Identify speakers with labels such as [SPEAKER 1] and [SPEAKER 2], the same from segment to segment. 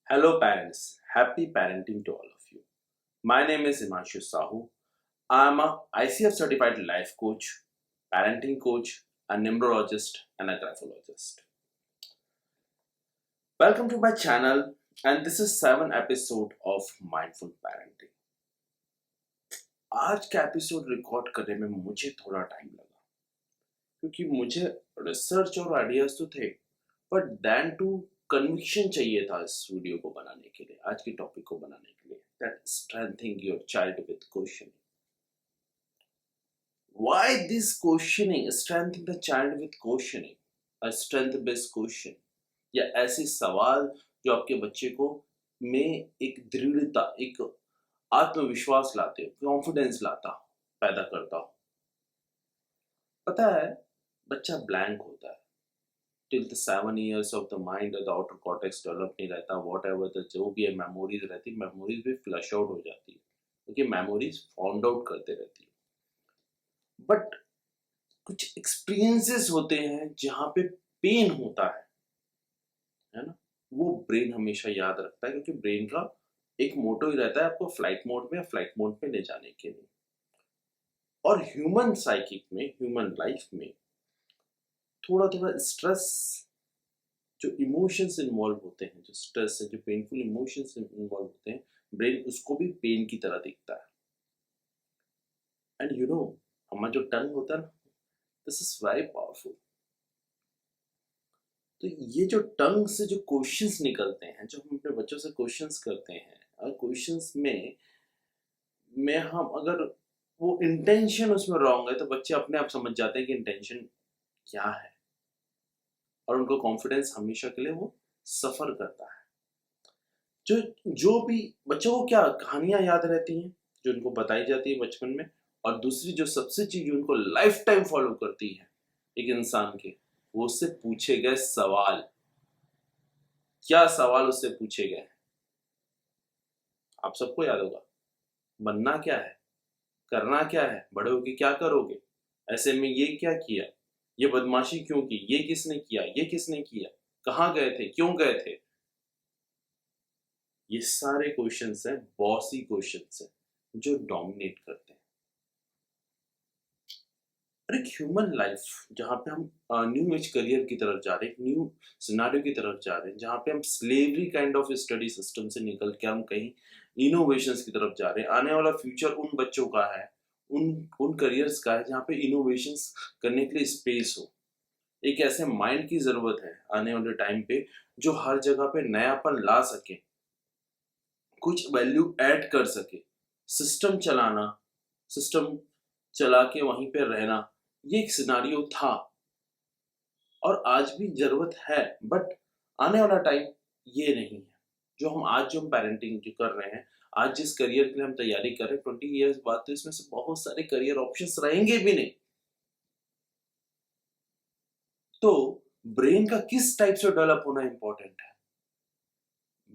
[SPEAKER 1] Hello, parents. Happy parenting to all of you. My name is Himanshu Sahu. I'm a ICF certified life coach, parenting coach, a numerologist, and a graphologist. Welcome to my channel, and this is 7 episode of Mindful Parenting. आज का episode record करने में मुझे थोड़ा time लगा क्योंकि मुझे research और आइडियाज तो थे, बट देन टू कन्विक्शन चाहिए था इस वीडियो को बनाने के लिए, आज के टॉपिक को बनाने के लिए, that strengthening your child with questioning. Why this questioning? Strengthening the child with questioning, a strength based question, या ऐसे सवाल जो आपके बच्चे को में एक दृढ़ता, एक आत्मविश्वास लाते हो, कॉन्फिडेंस लाता हो, पैदा करता हो. पता है, बच्चा ब्लैंक होता है till the 7 years of the mind, the outer cortex develop नहीं रहता. वॉट एवर द जो भी है मेमोरीज रहती, मेमोरीज भी फ्लश आउट हो जाती है क्योंकि मेमोरीज फाउंड आउट करते रहती है. बट कुछ एक्सपीरियंसेस होते हैं जहाँ पे पेन होता है ना, वो ब्रेन हमेशा याद रखता है क्योंकि ब्रेन का एक मोटो ही रहता है आपको फ्लाइट मोड में या फ्लाइट मोड में ले जाने के लिए. और ह्यूमन साइकिक में, ह्यूमन लाइफ में थोड़ा थोड़ा स्ट्रेस, जो इमोशंस इन्वॉल्व होते हैं, जो स्ट्रेस है, जो पेनफुल इमोशंस इन्वॉल्व होते हैं, ब्रेन उसको भी पेन की तरह दिखता है. एंड हमारा जो टंग होता है ना, दिस इज वेरी पावरफुल. तो ये जो टंग से जो क्वेश्चंस निकलते हैं, जो हम अपने बच्चों से क्वेश्चंस करते हैं, और क्वेश्चंस में हम अगर वो इंटेंशन उसमें रॉन्ग है तो बच्चे अपने आप समझ जाते हैं कि इंटेंशन क्या है, और उनको कॉन्फिडेंस हमेशा के लिए वो सफर करता है. जो जो भी बच्चों को क्या कहानियां याद रहती हैं जो उनको बताई जाती है बचपन में, और दूसरी जो सबसे चीज उनको लाइफ टाइम फॉलो करती है एक इंसान के, वो उससे पूछे गए सवाल. क्या सवाल उससे पूछे गए, आप सबको याद होगा. बनना क्या है, करना क्या है, बड़े होके क्या करोगे, ऐसे में ये क्या किया, ये बदमाशी क्यों की, ये किसने किया, ये किसने किया, कहाँ गए थे, क्यों गए थे. ये सारे क्वेश्चंस हैं, बॉसी क्वेश्चंस हैं जो डोमिनेट करते हैं. और एक ह्यूमन लाइफ जहाँ पे हम न्यू एज करियर की तरफ जा रहे हैं, न्यू सिनारियो की तरफ जा रहे हैं, जहाँ पे हम slavery kind of study system से निकल के हम कहीं इनोवेशंस की तरफ जा रहे हैं. आने वाला फ्यूचर उन बच्चों का है, उन उन करियर्स का है जहाँ पे इनोवेशंस करने के लिए स्पेस हो. एक ऐसे माइंड की जरूरत है आने वाले टाइम पे जो हर जगह पे नयापन ला सके, कुछ वैल्यू ऐड कर सके. सिस्टम चलाना, सिस्टम चला के वहीं पे रहना, ये एक सिनारियो था और आज भी जरूरत है. बट आने वाला टाइम ये नहीं है. जो हम पेरेंटिंग जो कर रहे हैं, आज जिस करियर के लिए हम तैयारी कर रहे हैं, 20 years बाद तो इसमें से बहुत सारे करियर ऑप्शंस रहेंगे भी नहीं. तो ब्रेन का किस टाइप से डेवलप होना इंपॉर्टेंट है.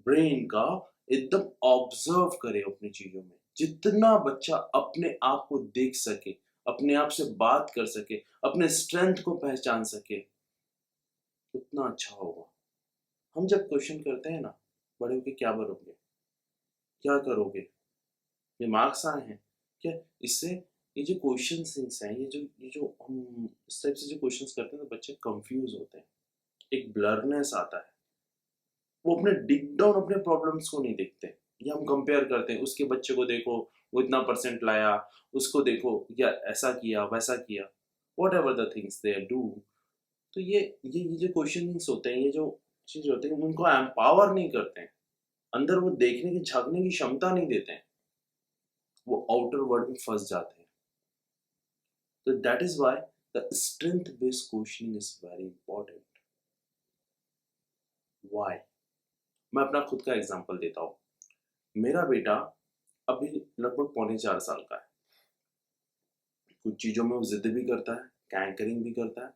[SPEAKER 1] ब्रेन का एकदम ऑब्जर्व करे अपनी चीजों में. जितना बच्चा अपने आप को देख सके, अपने आप से बात कर सके, अपने स्ट्रेंथ को पहचान सके, उतना अच्छा होगा. हम जब क्वेश्चन करते हैं ना, बड़े होके क्या बनोगे, क्या करोगे, दिमाग आए हैं क्या इससे, ये जो क्वेश्चन थिंग्स हैं, ये जो हम इस टाइप से जो क्वेश्चंस करते हैं तो बच्चे कंफ्यूज होते हैं, एक ब्लरनेस आता है. वो अपने डीप डाउन अपने प्रॉब्लम्स को नहीं देखते. ये हम कंपेयर करते हैं, उसके बच्चे को देखो वो इतना परसेंट लाया, उसको देखो या ऐसा किया वैसा किया, what ever the things they do. तो ये जो क्वेश्चनिंग्स होते हैं, ये जो चीज होते हैं, उनको एम्पावर नहीं करते हैं, अंदर वो देखने की झांकने की क्षमता नहीं देते हैं, वो आउटर वर्ल्ड में फंस जाते हैं. तो that is why the strength based questioning is very important. Why, मैं अपना खुद का एग्जांपल देता हूँ. मेरा बेटा अभी लगभग 3.25 साल का है. कुछ चीजों में वो जिद भी करता है, कैंकरिंग भी करता है.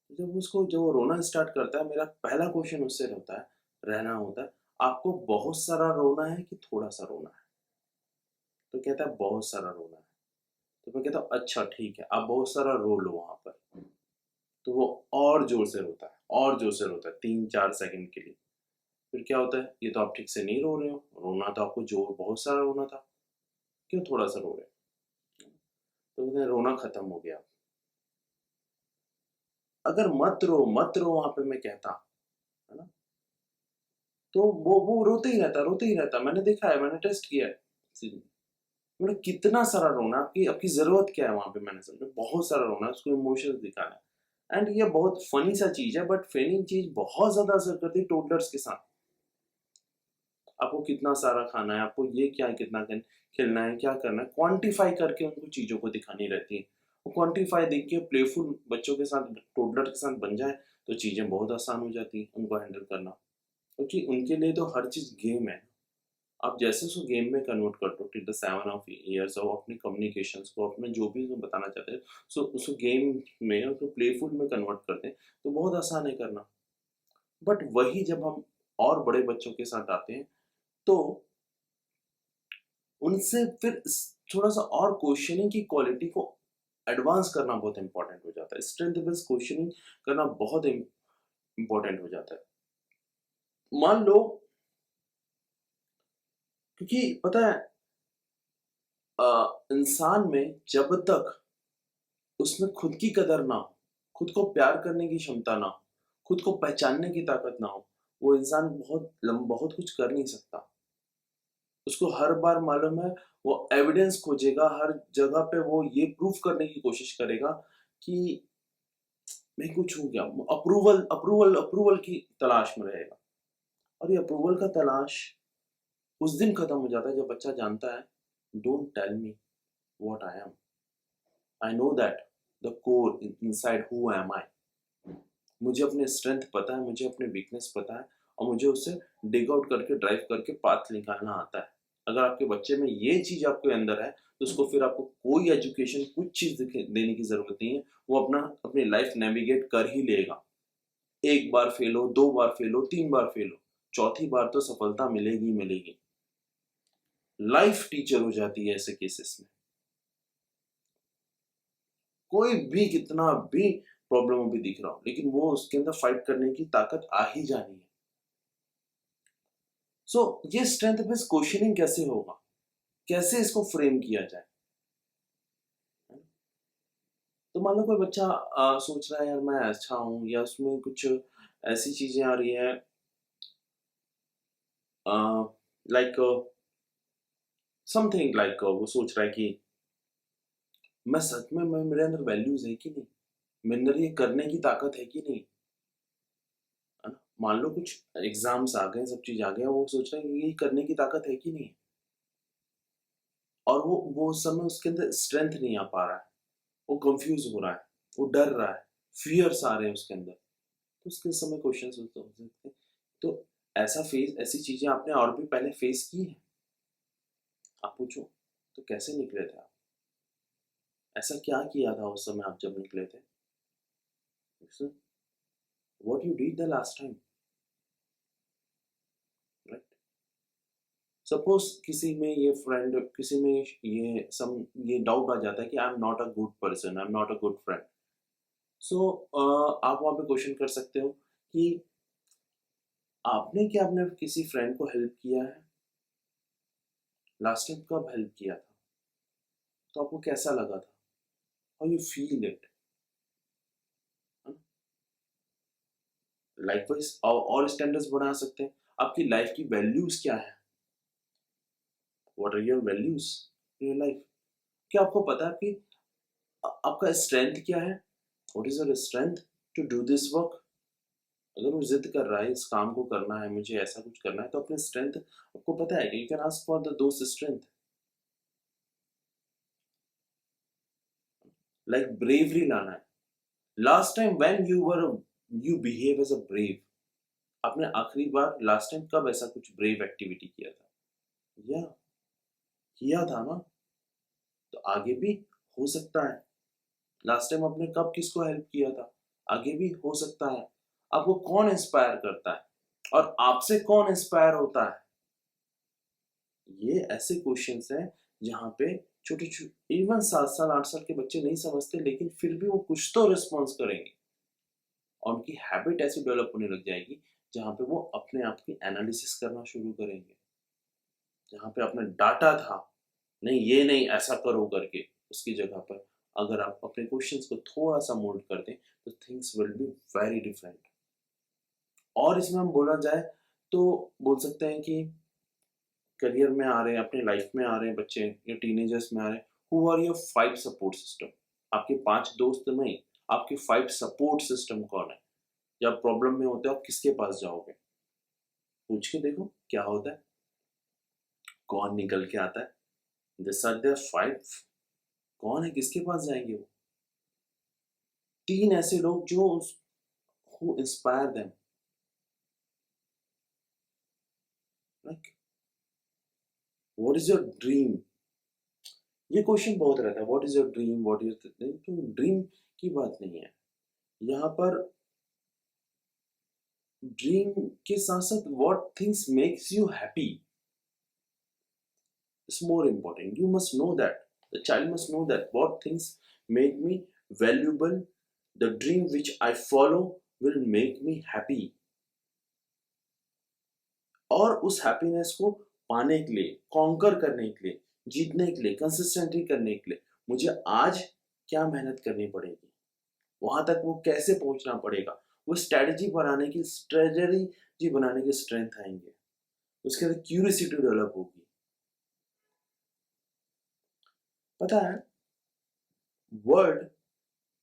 [SPEAKER 1] जब वो रोना स्टार्ट करता है, मेरा पहला क्वेश्चन उससे रहना होता है, आपको बहुत सारा रोना है कि थोड़ा सा रोना है. तो कहता है बहुत सारा रोना है. तो मैं कहता हूँ अच्छा ठीक है, आप बहुत सारा रो लो वहां पर. तो वो और जोर से रोता है, और जोर से रोता है 3-4 सेकंड के लिए. फिर क्या होता है, ये तो आप ठीक से नहीं रो रहे हो, रोना तो आपको जो बहुत सारा रोना था, क्यों थोड़ा सा रो रहे हो? तो कहते हैं रोना खत्म हो गया। अगर मत रो वहां पे मैं कहता, है ना, तो वो रोते ही रहता, मैंने देखा है, मैंने टेस्ट किया है। मतलब कितना सारा रोना, आपकी आपकी जरूरत क्या है वहां पे, मैंने समझा बहुत सारा रोना है, उसको इमोशंस दिखाना है। एंड ये बहुत फनी सा चीज है, बट फनी चीज बहुत ज्यादा असर करती है टोडलर्स के साथ। आपको कितना सारा खाना है, आपको ये क्या कितना खेलना है, क्या करना है, क्वांटिफाई करके उनको चीजों को दिखानी रहती है। वो क्वांटिफाई देख के प्लेफुल बच्चों के साथ, टोडलर के साथ बन जाए तो चीजें बहुत आसान हो जाती है उनको हैंडल करना, क्योंकि उनके लिए तो हर चीज गेम है। आप जैसे उसको गेम में कन्वर्ट कर दो टिल द 7 ऑफ ईयर्स, और अपने कम्युनिकेशंस को, अपने जो भी उसको बताना चाहते हैं, सो उसको गेम में, उसको प्लेफुल में कन्वर्ट कर दें, तो बहुत आसान है करना। बट वही जब हम और बड़े बच्चों के साथ आते हैं, तो उनसे फिर थोड़ा सा और क्वेश्चनिंग की क्वालिटी को एडवांस करना बहुत इंपॉर्टेंट हो जाता है। स्ट्रेंथ बेस्ड क्वेश्चनिंग करना बहुत इंपॉर्टेंट हो जाता है। मान लो, क्योंकि पता है, इंसान में जब तक उसमें खुद की कदर ना हो, खुद को प्यार करने की क्षमता ना हो, खुद को पहचानने की ताकत ना हो, वो इंसान बहुत कुछ कर नहीं सकता। उसको हर बार मालूम है, वो एविडेंस खोजेगा, हर जगह पे वो ये प्रूफ करने की कोशिश करेगा कि मैं कुछ हूँ क्या, अप्रूवल अप्रूवल अप्रूवल की तलाश में रहेगा। और ये अप्रूवल का तलाश उस दिन खत्म हो जाता है जब बच्चा जानता है, don't tell me what I am, I know that the core inside who am I. मुझे अपने स्ट्रेंथ पता है, मुझे अपने वीकनेस पता है, और मुझे उससे डिग आउट करके, ड्राइव करके पाथ निकालना आता है। अगर आपके बच्चे में ये चीज आपके अंदर है, तो उसको फिर आपको कोई एजुकेशन, कुछ चीज देने की जरूरत नहीं है। वो अपनी लाइफ नेविगेट कर ही लेगा। एक बार फेल हो, 2 बार फेल हो, 3 बार फेल हो, चौथी बार तो सफलता मिलेगी मिलेगी। लाइफ टीचर हो जाती है ऐसे केसेस में। कोई भी कितना भी प्रॉब्लम भी दिख रहा हो, लेकिन वो उसके अंदर फाइट करने की ताकत आ ही जानी है। सो ये स्ट्रेंथ बेस्ड क्वेश्चनिंग कैसे होगा, कैसे इसको फ्रेम किया जाए? तो मान लो कोई बच्चा सोच रहा है यार मैं अच्छा हूँ, या उसमें कुछ ऐसी चीजें आ रही है, लाइक समथिंग, लाइक वो सोच रहा है कि मैं सच में, मैं मेरे अंदर वैल्यूज है कि नहीं, मेरे अंदर ये करने की ताकत है कि नहीं, है ना। मान लो कुछ एग्जाम्स आ गए, सब चीज आ गया, वो सोच रहा है कि ये करने की ताकत है कि नहीं, और वो उस समय उसके अंदर स्ट्रेंथ नहीं आ पा रहा है, वो कंफ्यूज हो रहा है, वो डर रहा है, फियर्स आ रहे हैं उसके अंदर। तो उसके समय क्वेश्चन हो सकते हैं। तो ऐसी चीजें आपने और भी पहले फेस की है? आप पूछो, तो कैसे निकले थे आप? ऐसा क्या किया था उस समय आप जब निकले थे? What you did the last time, right? Suppose किसी में ये फ्रेंड, किसी में ये डाउट आ जाता है कि I am not a good person, I am not a good friend. So आप वहां पे क्वेश्चन कर सकते हो कि आपने क्या अपने किसी फ्रेंड को हेल्प किया है? लास्ट टाइम कब हेल्प किया था? तो आपको कैसा लगा था? How you feel it? Likewise और स्टैंडर्ड्स बना सकते हैं। आपकी लाइफ की वैल्यूज क्या है? What are your values in your life? क्या आपको पता है कि आपका स्ट्रेंथ क्या है? What is your strength to do this work? अगर वो जिद कर रहा है इस काम को करना है, मुझे ऐसा कुछ करना है, तो अपने स्ट्रेंथ आपको पता है कि you can ask for the दोस्त स्ट्रेंथ। लाइक ब्रेवरी लाना है। Last time when you behave as a brave, आपने आखिरी बार लास्ट टाइम कब ऐसा कुछ ब्रेव एक्टिविटी किया था? या किया था ना, तो आगे भी हो सकता है। लास्ट टाइम आपने कब किसको हेल्प किया था? आगे भी हो सकता है। आपको कौन इंस्पायर करता है, और आपसे कौन इंस्पायर होता है? ये ऐसे क्वेश्चंस हैं जहाँ पे छोटे छोटे, इवन 7 साल 8 साल के बच्चे नहीं समझते, लेकिन फिर भी वो कुछ तो रिस्पॉन्स करेंगे, और उनकी हैबिट ऐसी डेवलप होने लग जाएगी जहाँ पे वो अपने आप की एनालिसिस करना शुरू करेंगे, जहाँ पे अपना डाटा था, नहीं ये नहीं ऐसा करो करके, उसकी जगह पर अगर आप अपने क्वेश्चंस को थोड़ा सा मोल्ड कर दें तो things will be very different. और इसमें हम बोला जाए तो बोल सकते हैं कि करियर में आ रहे हैं, अपने लाइफ में आ रहे हैं बच्चे या टीनेजर्स में आ रहे हैं, who are your 5 support system? आपके 5 दोस्त नहीं, आपके 5 सपोर्ट सिस्टम कौन है? जब प्रॉब्लम में होते हो आप किसके पास जाओगे? पूछ के देखो क्या होता है, कौन निकल के आता है। This are there 5। कौन है, किसके पास जाएंगे वो? 3 ऐसे लोग जो who inspire them, like what is your dream? ये क्वेश्चन बहुत रहता है, what is your dream, what is तो ड्रीम की बात नहीं है यहाँ पर। ड्रीम के साथ साथ what things makes you happy is more important. You must know that. The child must know that what things make me valuable. The dream which I follow will make me happy. और उस happiness को पाने के लिए, conquer करने के लिए, जीतने के लिए, कंसिस्टेंटली करने के लिए मुझे आज क्या मेहनत करनी पड़ेगी, वहां तक वो कैसे पहुंचना पड़ेगा, वो स्ट्रेटजी बनाने की स्ट्रेंथ आएंगे, उसके अंदर क्यूरियोसिटी डेवलप होगी। पता है, वर्ल्ड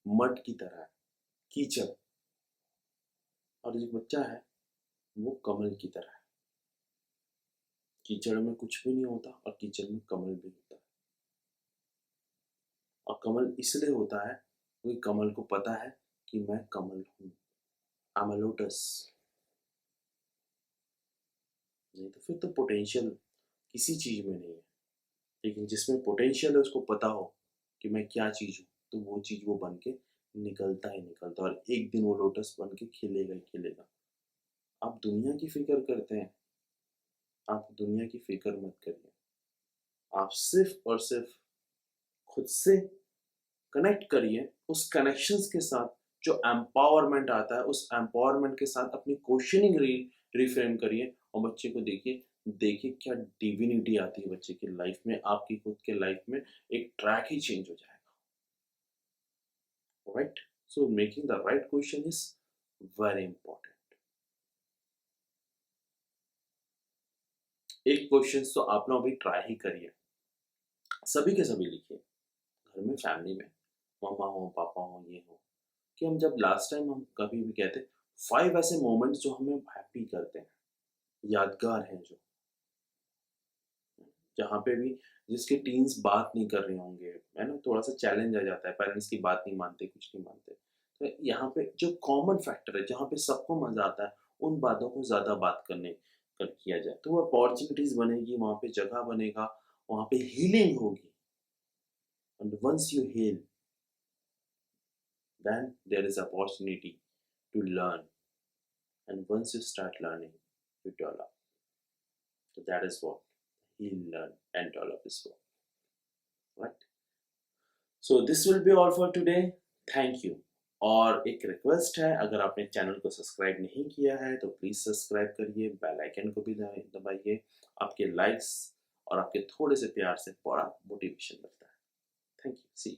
[SPEAKER 1] मड की तरह है, कीचड़, और जो बच्चा है वो कमल की तरह है। कीचड़ में कुछ भी नहीं होता और कीचड़ में कमल भी होता है। और कमल इसलिए होता है क्योंकि कमल को पता है कि मैं कमल हूं, आई एम अ लोटस। नहीं तो फिर तो पोटेंशियल किसी चीज में नहीं है, लेकिन जिसमें पोटेंशियल है उसको पता हो कि मैं क्या चीज हूँ, तो वो चीज वो बन के निकलता ही निकलता, और एक दिन वो लोटस बन के खिलेगा ही खिलेगा। आप दुनिया की फिक्र करते हैं, आप दुनिया की फिक्र मत करिए। आप सिर्फ और सिर्फ खुद से कनेक्ट करिए, उस कनेक्शंस के साथ जो एम्पावरमेंट आता है, उस एम्पावरमेंट के साथ अपनी क्वेश्चनिंग रिफ्रेम करिए, और बच्चे को देखिए, देखिए क्या डिविनिटी आती है बच्चे की लाइफ में, आपकी खुद के लाइफ में एक ट्रैक ही चेंज हो जाएगा। Right? So making the right question is very important. एक क्वेश्चन तो आप लोग अभी ट्राई ही करिए, सभी के सभी लिखिए, घर में, फैमिली में, मम्मा हो, पापा हो, ये हो, कि हम जब लास्ट टाइम हम कभी भी कहते 5 ऐसे मोमेंट्स जो हमें हैप्पी करते हैं, यादगार हैं जो, जहाँ पे भी जिसके टीन्स बात नहीं कर रहे होंगे, है ना, थोड़ा सा चैलेंज आ जाता है, पेरेंट्स की बात नहीं मानते, कुछ नहीं मानते, तो यहाँ पे जो कॉमन फैक्टर है जहाँ पे सबको मजा आता है, उन बातों को ज्यादा बात करने कर किया जाए, तो वो अपॉर्चुनिटीज बनेगी, वहाँ पे जगह बनेगा, वहाँ पे हीलिंग होगी। And once you heal, then there is opportunity to learn, and once you start learning you develop. So that is what heal, learn and develop is for, right? So this will be all for today. Thank you. और एक request है, अगर आपने channel को subscribe नहीं किया है तो प्लीज सब्सक्राइब करिए, बेल आइकन को भी दबाइए। आपके लाइक्स और आपके थोड़े से प्यार से बड़ा मोटिवेशन मिलता है। Thank you, see you.